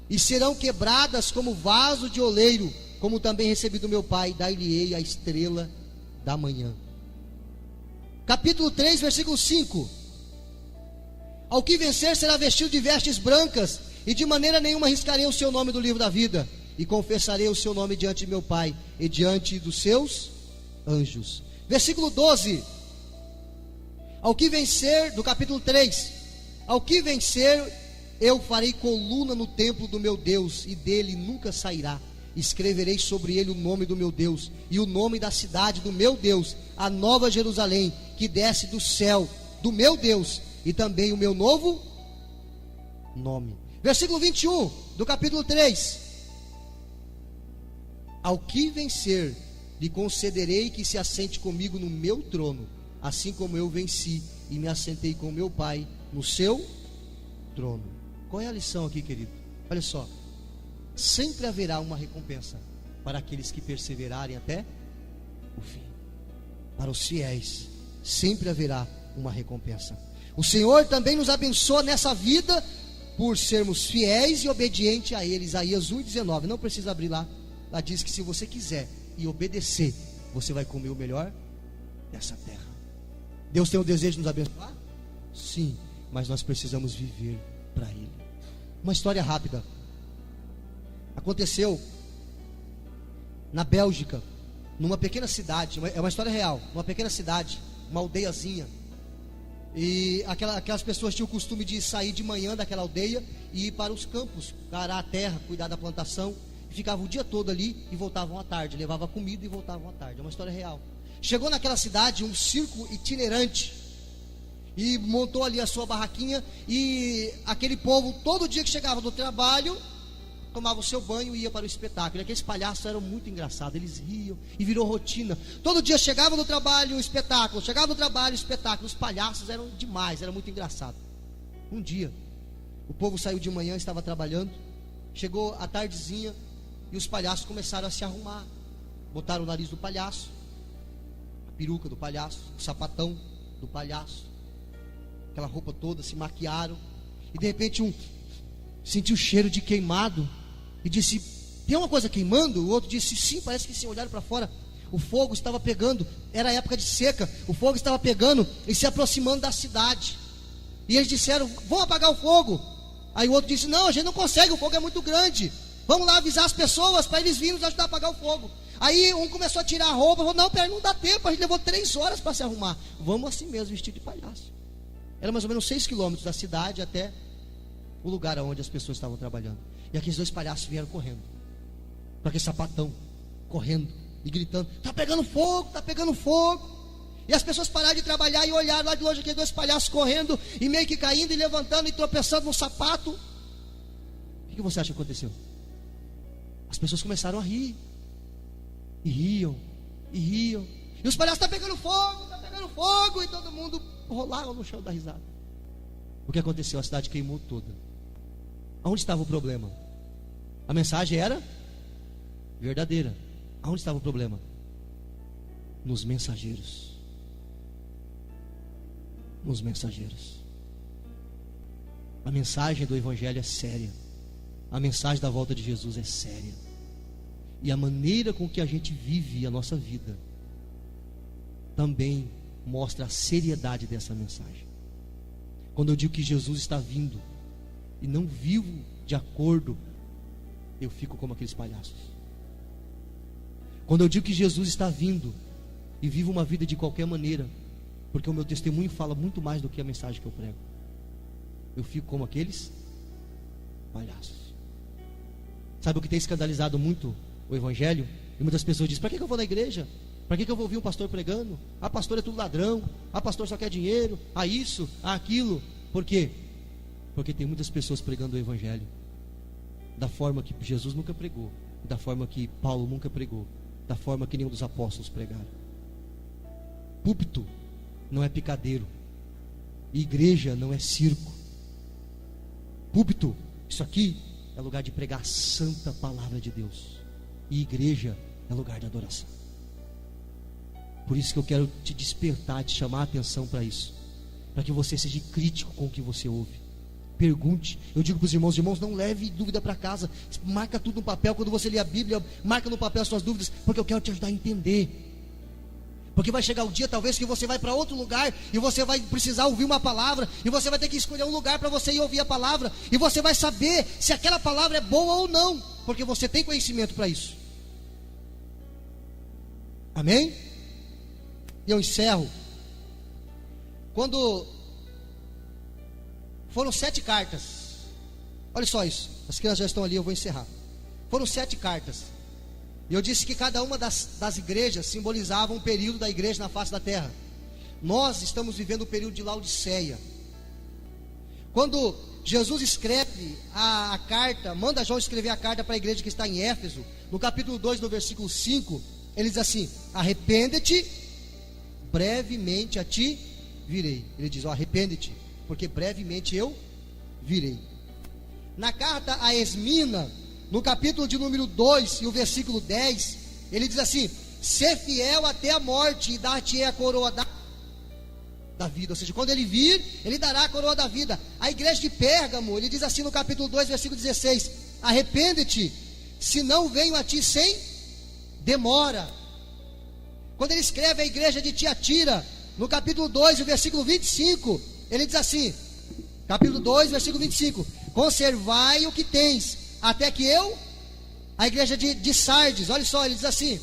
e serão quebradas como vaso de oleiro, como também recebi do meu Pai, dar-lhe-ei a estrela da manhã. Capítulo 3, versículo 5. Ao que vencer será vestido de vestes brancas, e de maneira nenhuma riscarei o seu nome do livro da vida, e confessarei o seu nome diante de meu Pai, e diante dos seus anjos. Versículo 12. Ao que vencer, do capítulo 3, ao que vencer, eu farei coluna no templo do meu Deus, e dele nunca sairá. Escreverei sobre ele o nome do meu Deus, e o nome da cidade do meu Deus, a nova Jerusalém, que desce do céu, do meu Deus, e também o meu novo nome. Versículo 21, do capítulo 3. Ao que vencer, lhe concederei que se assente comigo no meu trono, assim como eu venci e me assentei com meu Pai no seu trono. Qual é a lição aqui, querido? Olha só. Sempre haverá uma recompensa para aqueles que perseverarem até o fim. Para os fiéis, sempre haverá uma recompensa. O Senhor também nos abençoa nessa vida por sermos fiéis e obedientes a Ele. Isaías 1:19. Não precisa abrir lá. Lá diz que se você quiser e obedecer, você vai comer o melhor dessa terra. Deus tem o desejo de nos abençoar? Sim, mas nós precisamos viver para Ele. Uma história rápida. Aconteceu na Bélgica, numa pequena cidade, é uma história real, numa pequena cidade, uma aldeiazinha. E aquelas pessoas tinham o costume de sair de manhã daquela aldeia e ir para os campos, arar a terra, cuidar da plantação, e ficavam o dia todo ali e voltavam à tarde, levavam comida e voltavam à tarde. É uma história real. Chegou naquela cidade um circo itinerante e montou ali a sua barraquinha, e aquele povo, todo dia que chegava do trabalho, tomava o seu banho e ia para o espetáculo. E aqueles palhaços eram muito engraçados, eles riam e virou rotina. Todo dia chegava do trabalho, espetáculo, chegava do trabalho, espetáculo. Os palhaços eram demais, era muito engraçado. Um dia, o povo saiu de manhã, estava trabalhando, chegou a tardezinha e os palhaços começaram a se arrumar. Botaram o nariz do palhaço, a peruca do palhaço, o sapatão do palhaço, aquela roupa toda, se maquiaram. E de repente sentiu o cheiro de queimado e disse: tem uma coisa queimando? O outro disse: sim, parece que sim. Olharam para fora, o fogo estava pegando, era época de seca, o fogo estava pegando e se aproximando da cidade. E eles disseram: vamos apagar o fogo. Aí o outro disse: não, a gente não consegue, o fogo é muito grande, Vamos lá avisar as pessoas para eles virem nos ajudar a apagar o fogo. Aí um começou a tirar a roupa, falou, não, pera, não dá tempo, a gente levou 3 horas para se arrumar. Vamos assim mesmo, vestido de palhaço. Era mais ou menos 6 quilômetros da cidade até o lugar onde as pessoas estavam trabalhando. E aqueles 2 palhaços vieram correndo, com aquele sapatão, correndo e gritando, está pegando fogo, está pegando fogo. E as pessoas pararam de trabalhar e olharam lá de longe aqueles 2 palhaços correndo, e meio que caindo e levantando e tropeçando no sapato. O que você acha que aconteceu? As pessoas começaram a rir. E riam, e riam. E os palhaços, está pegando fogo, e todo mundo rolava no chão da risada. O que aconteceu? A cidade queimou toda. Aonde estava o problema? A mensagem era verdadeira. Aonde estava o problema? Nos mensageiros. Nos mensageiros. A mensagem do Evangelho é séria. A mensagem da volta de Jesus é séria. E a maneira com que a gente vive a nossa vida também mostra a seriedade dessa mensagem. Quando eu digo que Jesus está vindo e não vivo de acordo, eu fico como aqueles palhaços. Quando eu digo que Jesus está vindo e vivo uma vida de qualquer maneira, porque o meu testemunho fala muito mais do que a mensagem que eu prego, eu fico como aqueles palhaços. Sabe o que tem escandalizado muito o Evangelho? E muitas pessoas dizem, para que eu vou na igreja? Para que eu vou ouvir um pastor pregando? Ah, pastor é tudo ladrão. Ah, pastor só quer dinheiro. Ah, isso, ah, aquilo. Por quê? Porque tem muitas pessoas pregando o Evangelho da forma que Jesus nunca pregou, da forma que Paulo nunca pregou, da forma que nenhum dos apóstolos pregaram. Púlpito não é picadeiro, e igreja não é circo. Púlpito, isso aqui é lugar de pregar a santa palavra de Deus, e igreja é lugar de adoração. Por isso que eu quero te despertar, te chamar a atenção para isso, para que você seja crítico com o que você ouve. Pergunte. Eu digo para os irmãos, não leve dúvida para casa, marca tudo no papel. Quando você lê a Bíblia, marca no papel as suas dúvidas, porque eu quero te ajudar a entender. Porque vai chegar o dia talvez que você vai para outro lugar, e você vai precisar ouvir uma palavra, e você vai ter que escolher um lugar para você ir ouvir a palavra, e você vai saber se aquela palavra é boa ou não, porque você tem conhecimento para isso. Amém? E eu encerro. Quando foram 7 cartas, olha só isso, as crianças já estão ali, eu vou encerrar. Foram 7 cartas, e eu disse que cada uma das igrejas simbolizava um período da igreja na face da terra. Nós estamos vivendo o período de Laodiceia. Quando Jesus escreve a carta, manda João escrever a carta para a igreja que está em Éfeso, no capítulo 2, no versículo 5, ele diz assim: arrepende-te, brevemente a ti virei. Ele diz, arrepende-te, porque brevemente eu virei. Na carta a Esmina, no capítulo de número 2 e o versículo 10, ele diz assim: ser fiel até a morte, e dar-te a coroa da vida. Ou seja, quando ele vir, ele dará a coroa da vida. A igreja de Pérgamo, ele diz assim no capítulo 2, versículo 16: arrepende-te, se não venho a ti sem demora. Quando ele escreve a igreja de Tiatira, no capítulo 2, o versículo 25, ele diz assim, capítulo 2, versículo 25: conservai o que tens, até que eu. A igreja de Sardes, olha só, ele diz assim: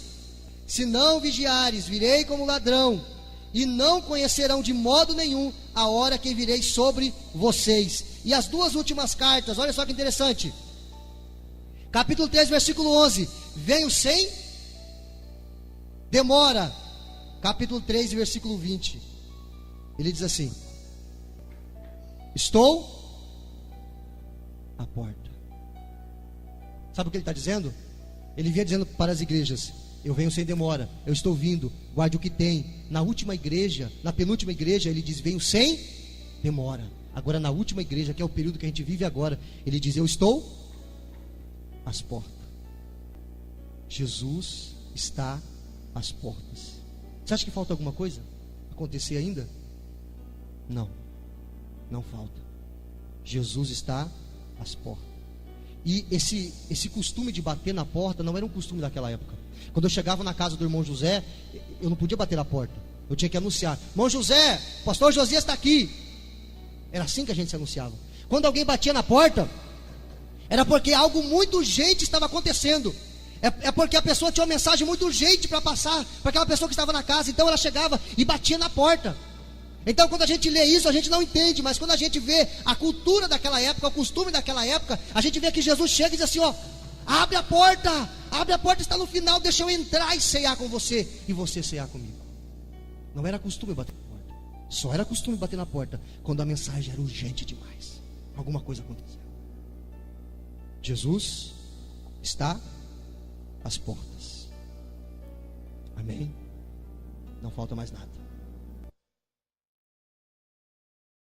se não vigiares, virei como ladrão, e não conhecerão de modo nenhum a hora que virei sobre vocês. E as 2 últimas cartas, olha só que interessante, capítulo 3, versículo 11: venho sem demora. Capítulo 3, versículo 20, ele diz assim: estou à porta. Sabe o que ele está dizendo? Ele vinha dizendo para as igrejas: eu venho sem demora, eu estou vindo, guarde o que tem. Na última igreja, na penúltima igreja, ele diz: venho sem demora. Agora na última igreja, que é o período que a gente vive agora, ele diz: eu estou às portas. Jesus está às portas. Você acha que falta alguma coisa acontecer ainda? Não, não falta. Jesus está às portas. E esse costume de bater na porta não era um costume daquela época. Quando eu chegava na casa do irmão José, eu não podia bater na porta, eu tinha que anunciar: irmão José, o pastor Josias está aqui. Era assim que a gente se anunciava. Quando alguém batia na porta, Era porque algo muito urgente estava acontecendo. É porque a pessoa tinha uma mensagem muito urgente para passar para aquela pessoa que estava na casa. Então ela chegava e batia na porta. Então quando a gente lê isso, a gente não entende. Mas quando a gente vê a cultura daquela época, o costume daquela época, a gente vê que Jesus chega e diz assim, ó: abre a porta, está no final, deixa eu entrar e ceiar com você, e você ceiar comigo. Não era costume bater na porta. Só era costume bater na porta quando a mensagem era urgente demais. Alguma coisa aconteceu. Jesus está às portas. Amém? Não falta mais nada.